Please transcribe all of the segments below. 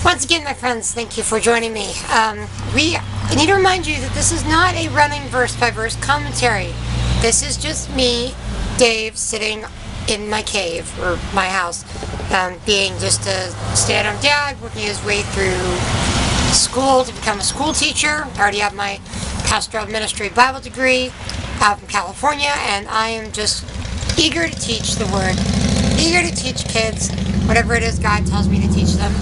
Once again, my friends, thank you for joining me. I need to remind you that this is not a running verse-by-verse commentary. This is just me, Dave, sitting in my cave, or my house, being just a stay-at-home dad, working his way through school to become a school teacher. I already have my pastoral ministry Bible degree out in California, and I am just eager to teach the Word, eager to teach kids whatever it is God tells me to teach them,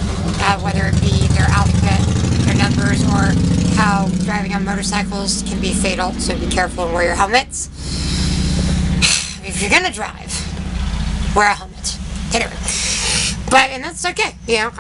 whether it be their alphabet, their numbers, or how driving on motorcycles can be fatal, so be careful and wear your helmets. If you're going to drive, wear a helmet. Anyway. And that's okay. You know,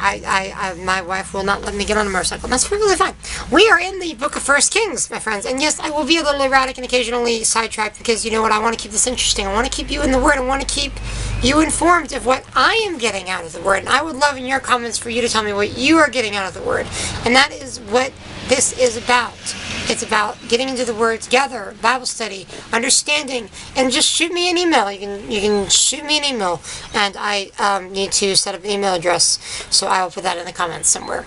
my wife will not let me get on a motorcycle. That's perfectly fine. We are in the book of 1 Kings, my friends. And yes, I will be a little erratic and occasionally sidetracked because, you know what, I want to keep this interesting. I want to keep you in the Word. I want to keep you informed of what I am getting out of the Word. And I would love in your comments for you to tell me what you are getting out of the Word. And that is what this is about. It's about getting into the Word together, Bible study, understanding, and just shoot me an email. You can shoot me an email, and I need to set up an email address, so I will put that in the comments somewhere.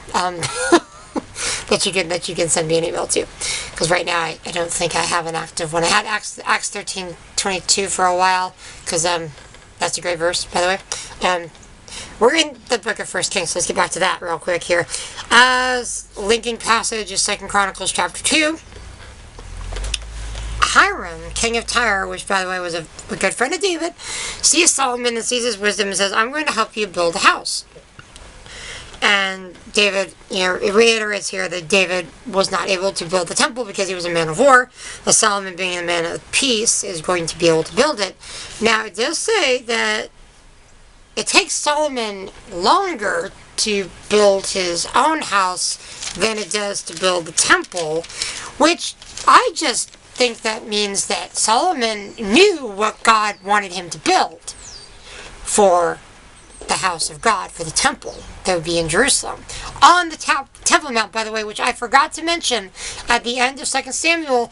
That you can send me an email to, because right now I don't think I have an active one. I had Acts 13:22 for a while, because that's a great verse, by the way. We're in the book of 1 Kings, so let's get back to that real quick here. Linking passage is 2 Chronicles chapter 2. Hiram, king of Tyre, which by the way was a good friend of David, sees Solomon and sees his wisdom and says, I'm going to help you build a house. And David, it reiterates here that David was not able to build the temple because he was a man of war. But Solomon, being a man of peace, is going to be able to build it. Now, it does say that it takes Solomon longer to build his own house than it does to build the temple, which I just think that means that Solomon knew what God wanted him to build for the house of God, for the temple that would be in Jerusalem. On the Temple Mount, by the way, which I forgot to mention at the end of 2 Samuel,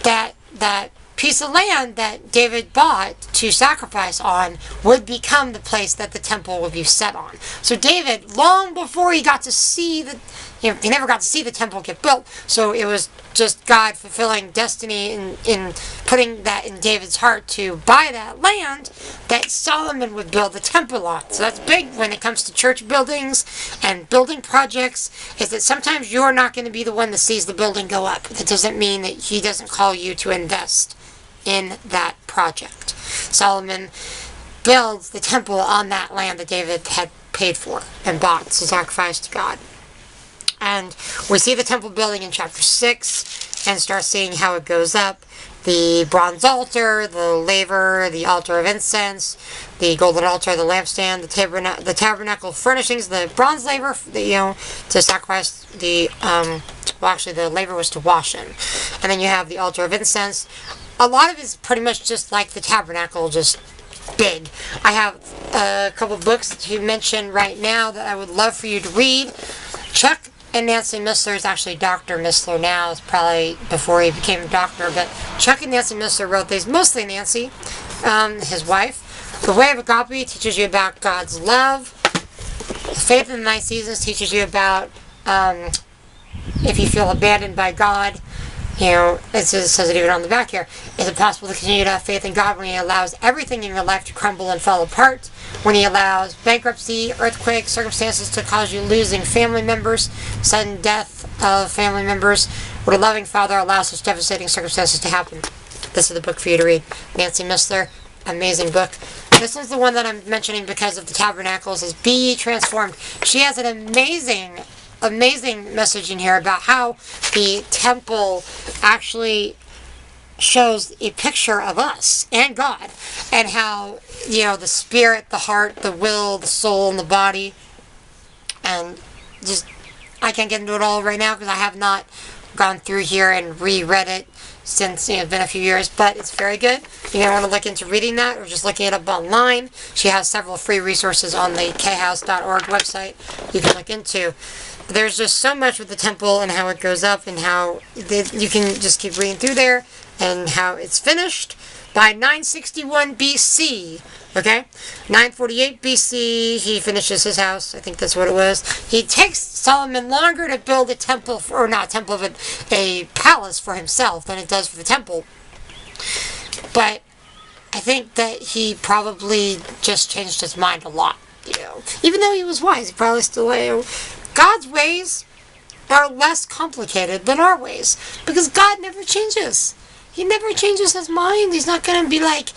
that piece of land that David bought to sacrifice on would become the place that the temple would be set on. So David, long before he got to see he never got to see the temple get built, so it was just God fulfilling destiny in putting that in David's heart to buy that land that Solomon would build the temple on. So that's big when it comes to church buildings and building projects, is that sometimes you're not going to be the one that sees the building go up. That doesn't mean that he doesn't call you to invest in that project. Solomon builds the temple on that land that David had paid for and bought to sacrifice to God. And we see the temple building in chapter 6 and start seeing how it goes up. The bronze altar, the laver, the altar of incense, the golden altar, the lampstand, the tabernacle furnishings, the bronze laver, to sacrifice the, the laver was to wash in. And then you have the altar of incense. A lot of it is pretty much just like the tabernacle, just big. I have a couple books to mention right now that I would love for you to read. Chuck and Nancy Missler is actually Dr. Missler now. It's probably before he became a doctor, but Chuck and Nancy Missler wrote these, mostly Nancy, his wife. The Way of Agape teaches you about God's love. Faith in the Night Seasons teaches you about if you feel abandoned by God. It says it even on the back here. Is it possible to continue to have faith in God when He allows everything in your life to crumble and fall apart? When He allows bankruptcy, earthquakes, circumstances to cause you losing family members, sudden death of family members? Would a loving Father allow such devastating circumstances to happen? This is the book for you to read. Nancy Missler, amazing book. This is the one that I'm mentioning because of the tabernacles, is Be Ye Transformed. She has an amazing message in here about how the temple actually shows a picture of us and God, and how the spirit, the heart, the will, the soul, and the body, and just I can't get into it all right now because I have not gone through here and reread it since it's been a few years, but it's very good. You may want to look into reading that or just looking it up online. She has several free resources on the khouse.org website you can look into. There's just so much with the temple and how it goes up, and how you can just keep reading through there, and how it's finished by 961 BC. Okay? 948 BC, he finishes his house. I think that's what it was. He takes Solomon longer to build a temple, or not a temple, but a palace for himself than it does for the temple. But I think that he probably just changed his mind a lot, Even though he was wise, he probably still... God's ways are less complicated than our ways, because God never changes. He never changes his mind. He's not going to be like...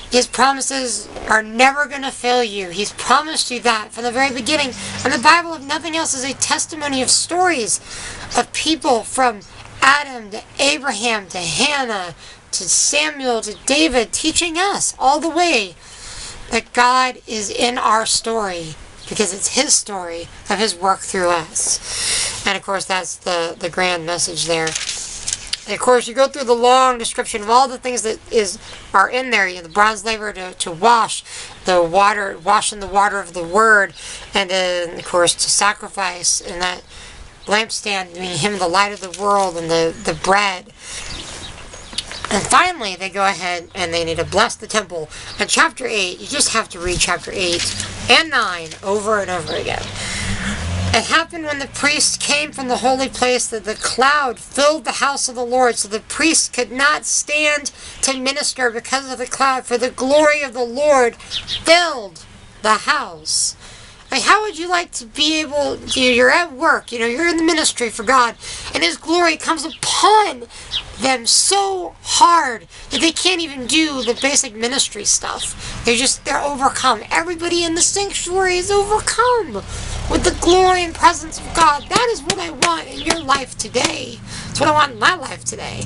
His promises are never going to fail you. He's promised you that from the very beginning. And the Bible, if nothing else, is a testimony of stories of people from Adam to Abraham to Hannah to Samuel to David, teaching us all the way that God is in our story because it's his story of his work through us. And of course, that's the grand message there. And of course, you go through the long description of all the things that are in there. The bronze laver to wash, the water, washing the water of the word, and then of course to sacrifice, and that lampstand being him, the light of the world, and the bread. And finally, they go ahead and they need to bless the temple. And chapter 8, you just have to read chapter 8 and 9 over and over again. It happened when the priests came from the holy place that the cloud filled the house of the Lord, so the priests could not stand to minister because of the cloud, for the glory of the Lord filled the house. Like, how would you like to be able, you're at work, you're in the ministry for God, and his glory comes upon them so hard that they can't even do the basic ministry stuff. They're overcome. Everybody in the sanctuary is overcome with the glory and presence of God. That is what I want in your life today. That's what I want in my life today.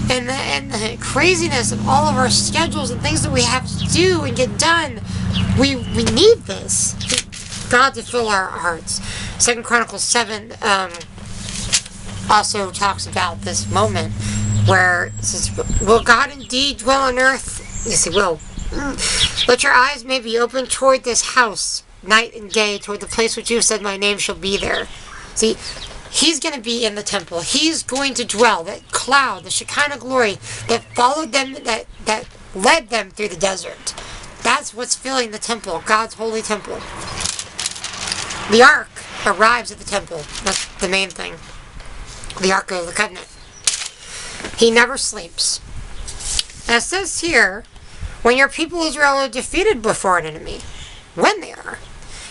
And the craziness of all of our schedules and things that we have to do and get done, we need this. God to fill our hearts. 2 Chronicles 7 also talks about this moment where it says, will God indeed dwell on earth? Yes, he will. Let your eyes may be open toward this house, night and day, toward the place which you said my name shall be there. See, he's going to be in the temple. He's going to dwell. That cloud, the Shekinah glory that followed them, that led them through the desert. That's what's filling the temple, God's holy temple. The ark arrives at the temple. That's the main thing. The Ark of the Covenant. He never sleeps. And it says here, when your people Israel are defeated before an enemy, when they are,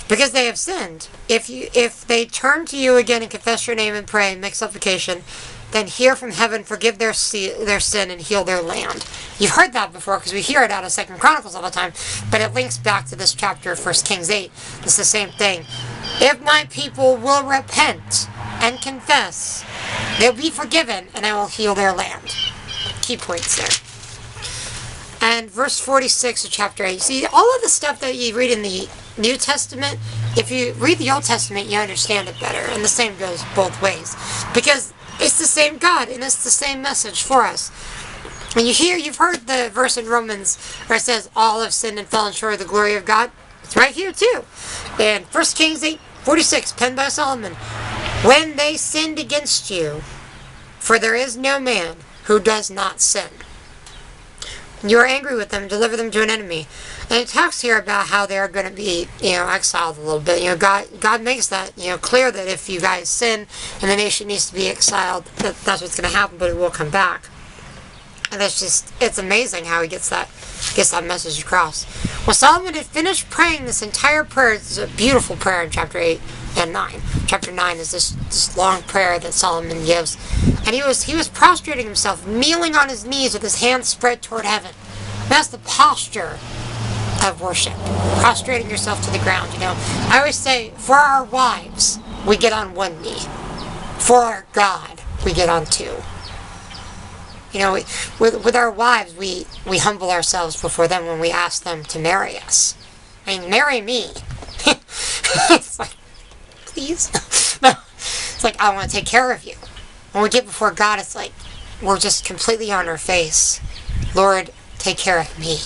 because they have sinned, if they turn to you again and confess your name and pray and make supplication, then hear from heaven, forgive their sin, and heal their land. You've heard that before because we hear it out of 2 Chronicles all the time, but it links back to this chapter of 1 Kings 8. It's the same thing. If my people will repent and confess, they'll be forgiven, and I will heal their land. Key points there. And verse 46 of chapter 8. You see, all of the stuff that you read in the New Testament, if you read the Old Testament, you understand it better. And the same goes both ways. Because it's the same God, and it's the same message for us. And you've heard the verse in Romans where it says, all have sinned and fallen short of the glory of God. It's right here too. In 1 Kings 8:46, penned by Solomon. When they sinned against you, for there is no man who does not sin. You are angry with them and deliver them to an enemy. And it talks here about how they're going to be, exiled a little bit. God makes that, clear that if you guys sin and the nation needs to be exiled, that's what's going to happen, but it will come back. And it's amazing how he gets that message across. When Solomon had finished praying this entire prayer, it's a beautiful prayer in chapter 8 and 9. Chapter 9 is this long prayer that Solomon gives. And he was prostrating himself, kneeling on his knees with his hands spread toward heaven. That's the posture of worship. Prostrating yourself to the ground, I always say, for our wives, we get on one knee. For our God, we get on two. With our wives, we humble ourselves before them when we ask them to marry us. I mean, marry me. It's like, please? No. It's like, I want to take care of you. When we get before God, it's like, we're just completely on our face. Lord, take care of me.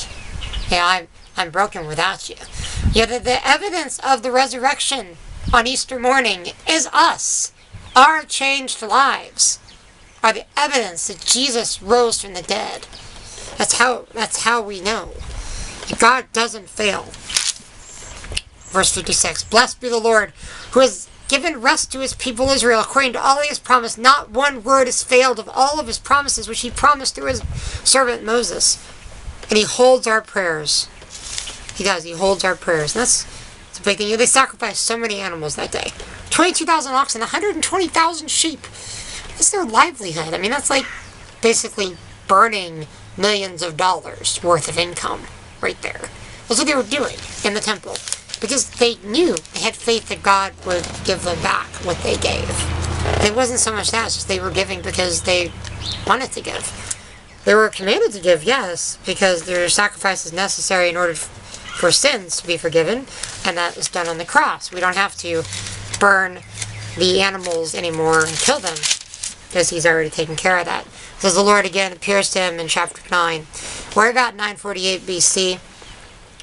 I'm broken without you. The evidence of the resurrection on Easter morning is us. Our changed lives are the evidence that Jesus rose from the dead. That's how we know. God doesn't fail. Verse 56, blessed be the Lord, who has given rest to his people Israel, according to all he has promised. Not one word has failed of all of his promises, which he promised through his servant Moses. And he holds our prayers. He does. He holds our prayers. And that's a big thing. They sacrificed so many animals that day. 22,000 oxen, 120,000 sheep. That's their livelihood. I mean, that's like basically burning millions of dollars worth of income right there. That's what they were doing in the temple. Because they knew, they had faith that God would give them back what they gave. It wasn't so much that, it's just they were giving because they wanted to give. They were commanded to give, yes, because their sacrifice is necessary in order for sins to be forgiven, and that is done on the cross. We don't have to burn the animals anymore and kill them, because he's already taken care of that. It says the Lord again appears to him in chapter 9. We're about 948 BC.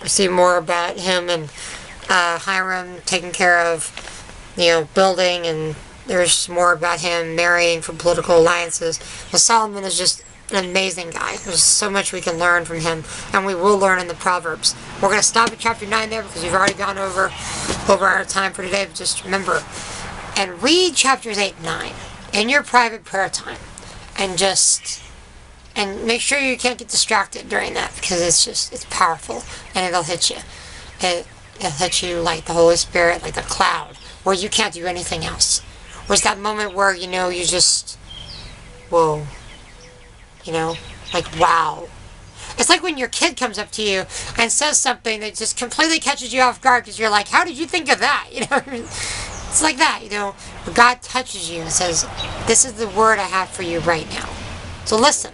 We see more about him and Hiram taking care of, building, and there's more about him marrying for political alliances. But Solomon is just an amazing guy. There's so much we can learn from him, and we will learn in the Proverbs. We're going to stop at chapter 9 there because we've already gone over our time for today, but just remember, and read chapters 8 and 9 in your private prayer time, and make sure you can't get distracted during that, because it's powerful, and it'll hit you. It'll hit you like the Holy Spirit, like a cloud, where you can't do anything else. Where's that moment where, you just, whoa, like, wow. It's like when your kid comes up to you and says something that just completely catches you off guard, because you're like, how did you think of that? It's like that, where God touches you and says, this is the word I have for you right now. So listen,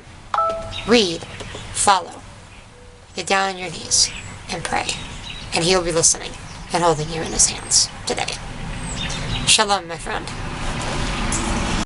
read, follow, get down on your knees and pray. And he'll be listening and holding you in his hands today. Shalom, my friend.